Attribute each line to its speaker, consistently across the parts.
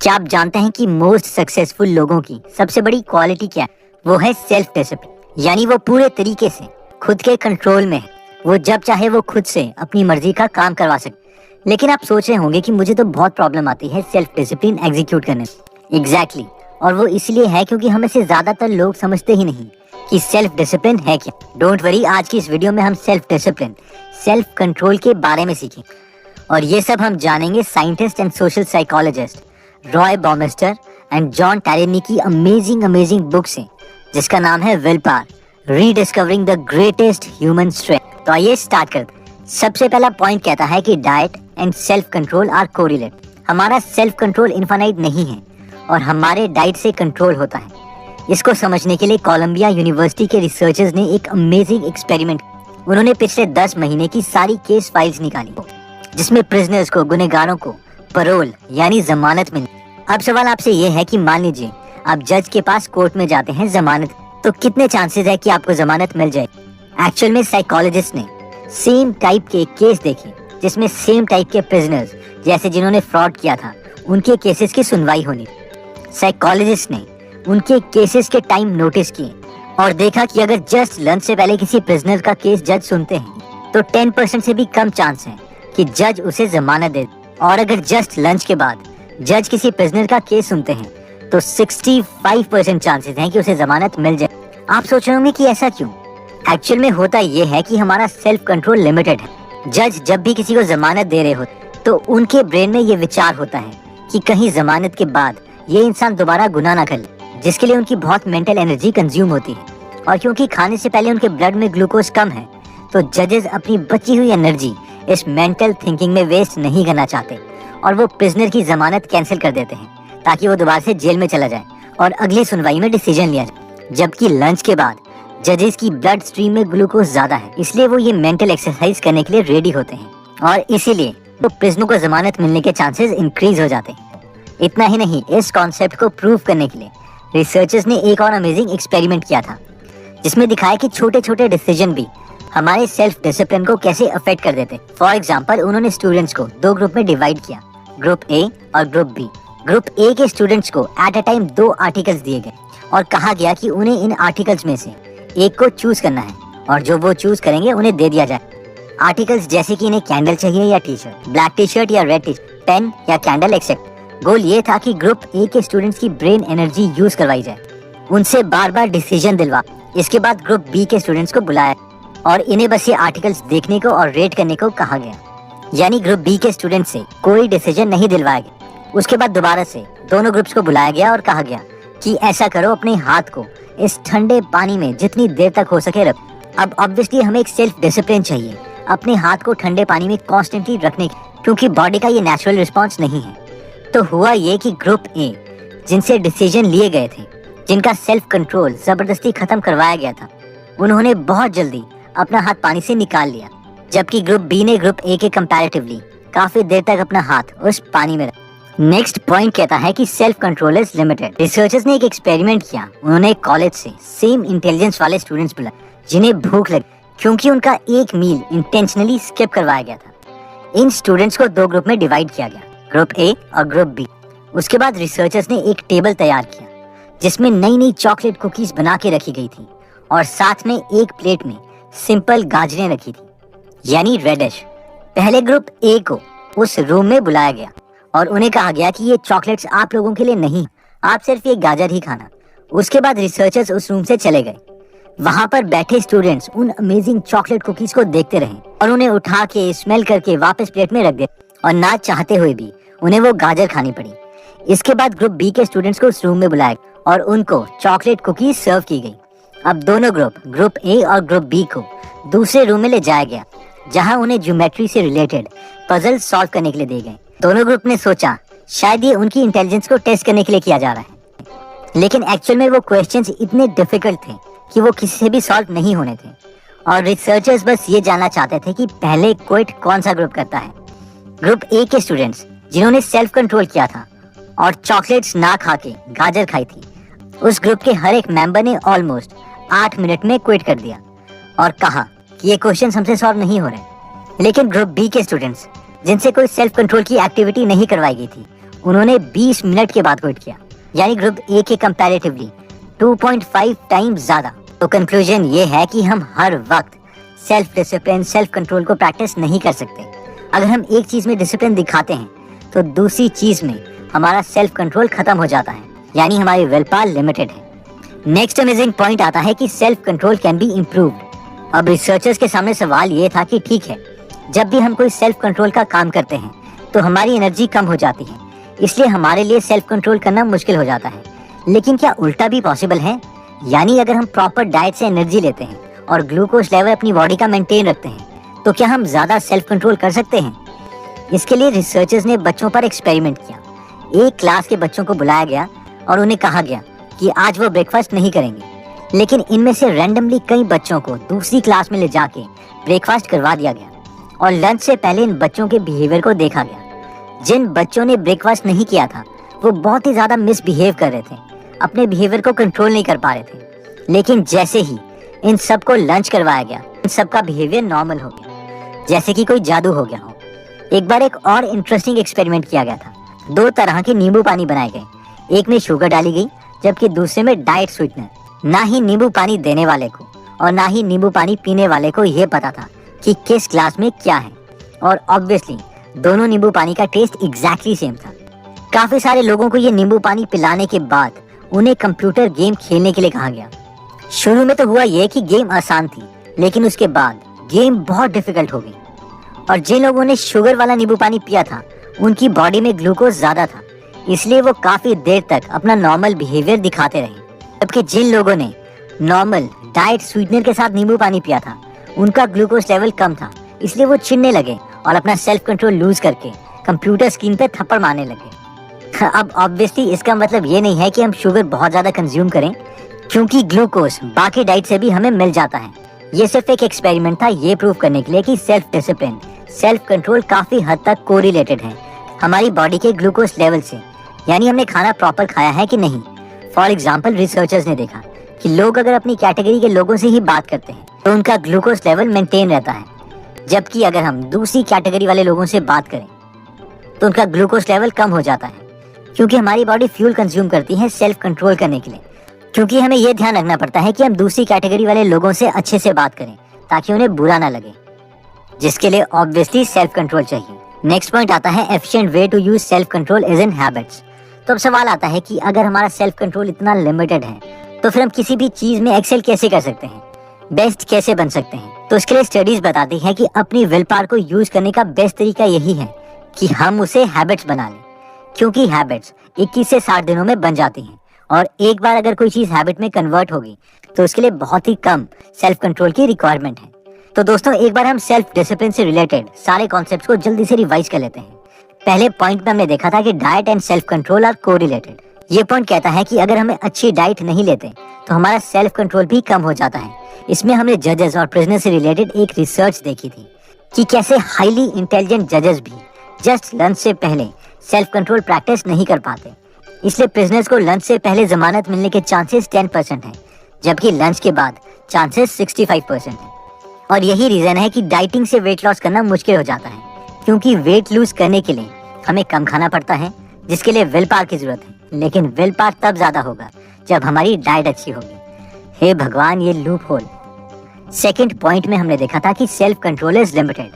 Speaker 1: क्या आप जानते हैं कि मोस्ट सक्सेसफुल लोगों की सबसे बड़ी क्वालिटी क्या है? वो है सेल्फ डिसिप्लिन। यानी वो पूरे तरीके से खुद के कंट्रोल में है। वो जब चाहे वो खुद से अपनी मर्जी का काम करवा सकते। लेकिन आप सोच रहे होंगे कि मुझे तो बहुत प्रॉब्लम आती है सेल्फ डिसिप्लिन एग्जीक्यूट करने में। एग्जैक्टली। और वो इसलिए है क्योंकि हमें से ज्यादातर लोग समझते ही नहीं कि सेल्फ डिसिप्लिन है क्या। डोंट वरी, आज की इस वीडियो में हम सेल्फ डिसिप्लिन, सेल्फ कंट्रोल के बारे में सीखें। और ये सब हम जानेंगे scientist and social psychologist Roy Baumeister and John Tierney की अमेजिंग बुक से, जिसका नाम है willpower, rediscovering the greatest human strength. तो आइए स्टार्ट करते हैं। सबसे पहला पॉइंट कहता है कि diet and self control are correlate. हमारा सेल्फ कंट्रोल इनफाइनाइट नहीं है और हमारे डाइट से कंट्रोल होता है। इसको समझने के लिए कोलंबिया यूनिवर्सिटी के रिसर्चर्स ने एक अमेजिंग एक्सपेरिमेंट। उन्होंने पिछले 10 महीने की सारी केस फाइल्स निकाली जिसमें प्रिजनर्स को, गुनहगारों को परोल यानी जमानत मिली। अब सवाल आपसे ये है कि मान लीजिए आप जज के पास कोर्ट में जाते हैं जमानत, तो कितने चांसेस है कि आपको जमानत मिल जाए? एक्चुअल में साइकोलॉजिस्ट ने सेम टाइप के केस देखे जिसमें सेम टाइप के प्रिजनर्स, जैसे जिन्होंने फ्रॉड किया था, उनके केसेस की सुनवाई होनी। साइकोलॉजिस्ट ने उनके केसेस के टाइम नोटिस किए और देखा कि अगर जस्ट लंच से पहले किसी प्रिजनर का केस जज सुनते हैं तो 10% से भी कम चांस है कि जज उसे जमानत दे, और अगर जस्ट लंच के बाद जज किसी प्रिजनर का केस सुनते हैं तो 65% चांसेस हैं कि उसे जमानत मिल जाए। आप सोच रहे होंगे कि ऐसा क्यों? एक्चुअल में होता ये है कि हमारा सेल्फ कंट्रोल लिमिटेड है। जज जब भी किसी को जमानत दे रहे होते तो उनके ब्रेन में ये विचार होता है कि कहीं जमानत के बाद ये इंसान दोबारा गुनाह ना कर ले, जिसके लिए उनकी बहुत मेंटल एनर्जी कंज्यूम होती है। और क्योंकि खाने से पहले उनके ब्लड में ग्लूकोज कम है, तो जजेस अपनी बची हुई एनर्जी इस मेंटल थिंकिंग में वेस्ट नहीं करना चाहते और वो प्रिजनर की जमानत कैंसिल कर देते हैं ताकि वो दोबारा से जेल में चला जाए और अगली सुनवाई में डिसीजन लिया जाए। जबकि लंच के बाद जजेस की ब्लड स्ट्रीम में ग्लूकोज ज्यादा है, इसलिए वो ये मेंटल एक्सरसाइज करने के लिए रेडी होते हैं और इसीलिए वो प्रिजनर को जमानत मिलने के चांसेस इंक्रीज हो जाते हैं। इतना ही नहीं, इस कॉन्सेप्ट को प्रूव करने के लिए रिसर्चर्स ने एक और अमेजिंग एक्सपेरिमेंट किया था जिसमें दिखाया कि छोटे छोटे डिसीजन भी हमारे सेल्फ डिसिप्लिन को कैसे अफेक्ट कर देते। फॉर एग्जांपल, उन्होंने स्टूडेंट्स को 2 ग्रुप में डिवाइड किया, ग्रुप ए और ग्रुप बी। ग्रुप ए के स्टूडेंट्स को एट अ टाइम 2 आर्टिकल्स दिए गए और कहा गया कि उन्हें इन आर्टिकल्स में से एक को चूज करना है और जो वो चूज करेंगे उन्हें दे दिया जाए। आर्टिकल्स जैसे कि इन्हें कैंडल चाहिए या T shirt, black T shirt या रेड टी शर्ट, पेन या कैंडल एक्सेप्ट। गोल ये था कि ग्रुप ए के स्टूडेंट्स की ब्रेन एनर्जी यूज करवाई जाए, उनसे बार बार डिसीजन दिलवा। इसके बाद ग्रुप बी के स्टूडेंट्स को बुलाया और इन्हें बस ये आर्टिकल्स देखने को और रेट करने को कहा गया। यानी ग्रुप बी के स्टूडेंट से कोई डिसीजन नहीं दिलवाया गया। उसके बाद दोबारा से दोनों ग्रुप्स को बुलाया गया और कहा गया कि ऐसा करो, अपने हाथ को इस ठंडे पानी में जितनी देर तक हो सके रखो। अब ऑब्वियसली हमें एक सेल्फ डिसिप्लिन चाहिए अपने हाथ को ठंडे पानी में कॉन्स्टेंटली रखने की, क्योंकि बॉडी का ये नेचुरल रिस्पॉन्स नहीं है। तो हुआ ये कि ग्रुप ए, जिनसे डिसीजन लिए गए थे, जिनका सेल्फ कंट्रोल जबरदस्ती खत्म करवाया गया था, उन्होंने बहुत जल्दी अपना हाथ पानी से निकाल लिया, जबकि ग्रुप बी ने ग्रुप ए के कंपैरेटिवली काफी देर तक अपना हाथ उस पानी में रखा। नेक्स्ट पॉइंट कहता है कि self control is limited. Researchers ने एक एक्सपेरिमेंट किया। उन्होंने कॉलेज से सेम इंटेलिजेंस वाले स्टूडेंट्स बुलाए जिन्हें भूख लगी, क्योंकि उनका एक मील इंटेंशनली स्किप करवाया गया था। इन स्टूडेंट्स को 2 ग्रुप में डिवाइड किया गया, ग्रुप ए और ग्रुप बी। उसके बाद रिसर्चर्स ने एक टेबल तैयार किया जिसमें नई नई चॉकलेट कुकीज बना के रखी गई थी और साथ में एक प्लेट में सिंपल गाजरें रखी थी, यानी रेडिश। पहले ग्रुप ए को उस रूम में बुलाया गया और उन्हें कहा गया कि ये चॉकलेट्स आप लोगों के लिए नहीं, आप सिर्फ ये गाजर ही खाना। उसके बाद रिसर्चर्स उस रूम से चले गए। वहां पर बैठे स्टूडेंट्स उन अमेजिंग चॉकलेट कुकीज को देखते रहे और उन्हें उठा के स्मेल करके वापस प्लेट में रख दिया और ना चाहते हुए भी उन्हें वो गाजर खानी पड़ी। इसके बाद ग्रुप बी के स्टूडेंट्स को उस रूम में बुलाया और उनको चॉकलेट कुकीज सर्व की गई। अब दोनों ग्रुप ए और ग्रुप बी को दूसरे रूम में ले जाया गया, जहां उन्हें ज्योमेट्री से रिलेटेड पजल सॉल्व करने के लिए दिए गए। दोनों ग्रुप ने सोचा शायद ये उनकी इंटेलिजेंस को टेस्ट करने के लिए किया जा रहा है, लेकिन एक्चुअल में वो क्वेश्चंस इतने डिफिकल्ट थे कि वो किसी से भी सॉल्व नहीं होने थे। और रिसर्चर्स बस ये जानना चाहते थे कि पहले क्विट कौन सा ग्रुप करता है। ग्रुप ए के स्टूडेंट्स जिन्होंने सेल्फ कंट्रोल किया था और चॉकलेट्स ना खा के गाजर खाई थी, उस ग्रुप के हर एक मेंबर ने ऑलमोस्ट 8 मिनट में क्विट कर दिया और कहा कि ये क्वेश्चन हमसे सॉल्व नहीं हो रहे। लेकिन ग्रुप बी के स्टूडेंट्स जिनसे कोई सेल्फ कंट्रोल की एक्टिविटी नहीं करवाई गई थी, उन्होंने 20 मिनट के बाद क्विट किया, यानी ग्रुप ए के कंपैरेटिवली 2.5 टाइम्स ज्यादा। तो कंक्लूजन ये है कि हम हर वक्त सेल्फ डिसिप्लिन, सेल्फ कंट्रोल को प्रैक्टिस नहीं कर सकते। अगर हम एक चीज में डिसिप्लिन दिखाते हैं तो दूसरी चीज में हमारा सेल्फ कंट्रोल खत्म हो जाता है, यानी हमारी विल पावर लिमिटेड है। नेक्स्ट अमेजिंग पॉइंट आता है कि self control can be improved. अब रिसर्चर्स के सामने सवाल ये था कि ठीक है, जब भी हम कोई सेल्फ कंट्रोल का काम करते हैं तो हमारी एनर्जी कम हो जाती है, इसलिए हमारे लिए सेल्फ कंट्रोल करना मुश्किल हो जाता है। लेकिन क्या उल्टा भी पॉसिबल है? यानी अगर हम प्रॉपर डाइट से एनर्जी लेते हैं और ग्लूकोज लेवल अपनी बॉडी का मेंटेन रखते हैं तो क्या हम ज्यादा सेल्फ कंट्रोल कर सकते हैं? इसके लिए रिसर्चर्स ने बच्चों पर एक्सपेरिमेंट किया। एक क्लास के बच्चों को बुलाया गया और उन्हें कहा गया कि आज वो ब्रेकफास्ट नहीं करेंगे, लेकिन इनमें से रैंडमली कई बच्चों को दूसरी क्लास में ले जाके ब्रेकफास्ट करवा दिया गया और लंच से पहले इन बच्चों के बिहेवियर को देखा गया। जिन बच्चों ने ब्रेकफास्ट नहीं किया था वो बहुत ही ज्यादा मिसबिहेव कर रहे थे, अपने बिहेवियर को कंट्रोल नहीं कर पा रहे थे। लेकिन जैसे ही इन सबको लंच करवाया गया, इन सबका बिहेवियर नॉर्मल हो गया, जैसे कि कोई जादू हो गया हो। एक बार एक और इंटरेस्टिंग एक्सपेरिमेंट किया गया था। 2 तरह के नींबू पानी बनाए गए, एक में शुगर डाली गई जबकि दूसरे में डाइट स्वीटनर। ना ही नींबू पानी देने वाले को और ना ही नींबू पानी पीने वाले को यह पता था कि किस ग्लास में क्या है, और ऑब्वियसली दोनों नींबू पानी का टेस्ट एग्जैक्टली सेम था। काफी सारे लोगों को ये नींबू पानी पिलाने के बाद उन्हें कंप्यूटर गेम खेलने के लिए कहा गया। शुरू में तो हुआ ये कि गेम आसान थी, लेकिन उसके बाद गेम बहुत डिफिकल्ट हो गई और जिन लोगों ने शुगर वाला नींबू पानी पिया था उनकी बॉडी में ग्लूकोज ज्यादा था, इसलिए वो काफी देर तक अपना नॉर्मल बिहेवियर दिखाते रहे। जबकि जिन लोगों ने नॉर्मल डाइट स्वीटनर के साथ नींबू पानी पिया था उनका ग्लूकोज लेवल कम था, इसलिए वो चिढ़ने लगे और अपना सेल्फ कंट्रोल लूज करके कंप्यूटर स्क्रीन पे थप्पड़ मारने लगे। अब ऑब्वियसली इसका मतलब ये नहीं है कि हम शुगर बहुत ज्यादा कंज्यूम करें, क्योंकि ग्लूकोज बाकी डाइट से भी हमें मिल जाता है। ये सिर्फ एक एक्सपेरिमेंट था ये प्रूव करने के लिए कि सेल्फ डिसिप्लिन, सेल्फ कंट्रोल काफी हद तक कोरिलेटेड है हमारी बॉडी के ग्लूकोज लेवल से, यानी हमने खाना प्रॉपर खाया है कि नहीं। फॉर एग्जाम्पल, रिसर्चर्स ने देखा कि लोग अगर अपनी कैटेगरी के लोगों से ही बात करते हैं तो उनका ग्लूकोज लेवल मेंटेन रहता है, जबकि अगर हम दूसरी कैटेगरी वाले लोगों से बात करें तो उनका ग्लूकोज लेवल कम हो जाता है, क्योंकि हमारी बॉडी फ्यूल कंज्यूम करती है सेल्फ कंट्रोल करने के लिए। क्योंकि हमें यह ध्यान रखना पड़ता है कि हम दूसरी कैटेगरी वाले लोगों से अच्छे से बात करें ताकि उन्हें बुरा ना लगे, जिसके लिए ऑब्वियसली सेल्फ कंट्रोल चाहिए। नेक्स्ट पॉइंट आता है efficient way to use self control is in habits. तो अब सवाल आता है कि अगर हमारा सेल्फ कंट्रोल इतना लिमिटेड है तो फिर हम किसी भी चीज में एक्सेल कैसे कर सकते हैं, बेस्ट कैसे बन सकते हैं? तो इसके लिए स्टडीज बताती हैं कि अपनी विल पावर को यूज करने का बेस्ट तरीका यही है कि हम उसे हैबिट्स बना लें, क्योंकि हैबिट्स 21 से 60 दिनों में बन जाती हैं और एक बार अगर कोई चीज हैबिट में कन्वर्ट होगी तो उसके लिए बहुत ही कम सेल्फ कंट्रोल की रिक्वायरमेंट है। तो दोस्तों, एक बार हम सेल्फ डिसिप्लिन से रिलेटेड सारे कॉन्सेप्ट्स को जल्दी से रिवाइज कर लेते हैं। पहले पॉइंट में हमने देखा था कि diet and self control are correlated. ये पॉइंट कहता है कि अगर हमें अच्छी डाइट नहीं लेते तो हमारा सेल्फ कंट्रोल भी कम हो जाता है। इसमें हमने जजेस और प्रिजनर से रिलेटेड एक रिसर्च देखी थी कि कैसे हाईली इंटेलिजेंट जजेस भी जस्ट लंच से पहले सेल्फ कंट्रोल प्रैक्टिस नहीं कर पाते, इसलिए प्रिजनर्स को लंच से पहले जमानत मिलने के चांसेस 10% हैं, जबकि लंच के बाद चांसेस 65% हैं। और यही रीजन है कि डाइटिंग से वेट लॉस करना मुश्किल हो जाता है, क्योंकि वेट लूज करने के लिए हमें कम खाना पड़ता है, जिसके लिए विल पावर की जरूरत है। लेकिन विल पावर तब ज्यादा होगा जब हमारी डाइट अच्छी होगी। हे भगवान, ये लूप होल। सेकेंड पॉइंट में हमने देखा था कि सेल्फ कंट्रोल इज लिमिटेड,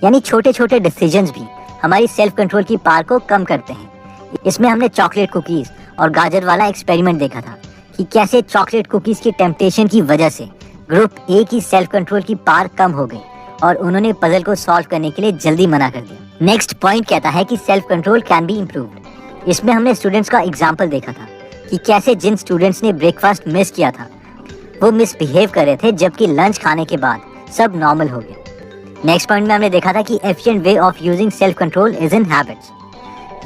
Speaker 1: यानी छोटे छोटे डिसीजंस भी हमारी सेल्फ कंट्रोल की पावर को कम करते हैं। इसमें हमने चॉकलेट कुकीज और गाजर वाला एक्सपेरिमेंट देखा था कि कैसे चॉकलेट कुकीज की टेम्पटेशन की वजह से ग्रुप ए की सेल्फ कंट्रोल की पावर कम हो गई और उन्होंने पजल को सॉल्व करने के लिए जल्दी मना कर दिया। नेक्स्ट पॉइंट कहता है कि self control can be improved. इसमें हमने स्टूडेंट्स का एग्जाम्पल देखा था कि कैसे जिन स्टूडेंट्स ने ब्रेकफास्ट मिस किया था वो मिसबिहेव कर रहे थे, जबकि लंच खाने के बाद सब नॉर्मल हो गया। नेक्स्ट पॉइंट में हमने देखा था कि efficient way of using self control is in habits,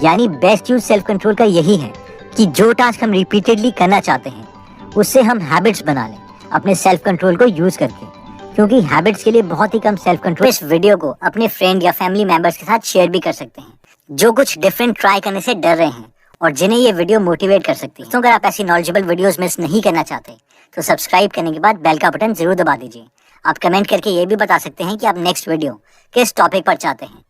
Speaker 1: यानी बेस्ट यूज सेल्फ कंट्रोल का यही है कि जो टास्क हम रिपीटेडली करना चाहते हैं उससे हम हैबिट्स बना लें अपने सेल्फ कंट्रोल को यूज करके, क्योंकि हैबिट्स के लिए बहुत ही कम सेल्फ कंट्रोल। इस वीडियो को अपने फ्रेंड या फैमिली मेंबर्स के साथ शेयर भी कर सकते हैं जो कुछ डिफरेंट ट्राई करने से डर रहे हैं और जिन्हें ये वीडियो मोटिवेट कर सकती है। तो अगर आप ऐसी नॉलेजेबल वीडियोस मिस नहीं करना चाहते तो सब्सक्राइब करने के बाद बेल का बटन जरूर दबा दीजिए। आप कमेंट करके ये भी बता सकते हैं कि आप नेक्स्ट वीडियो किस टॉपिक पर चाहते हैं।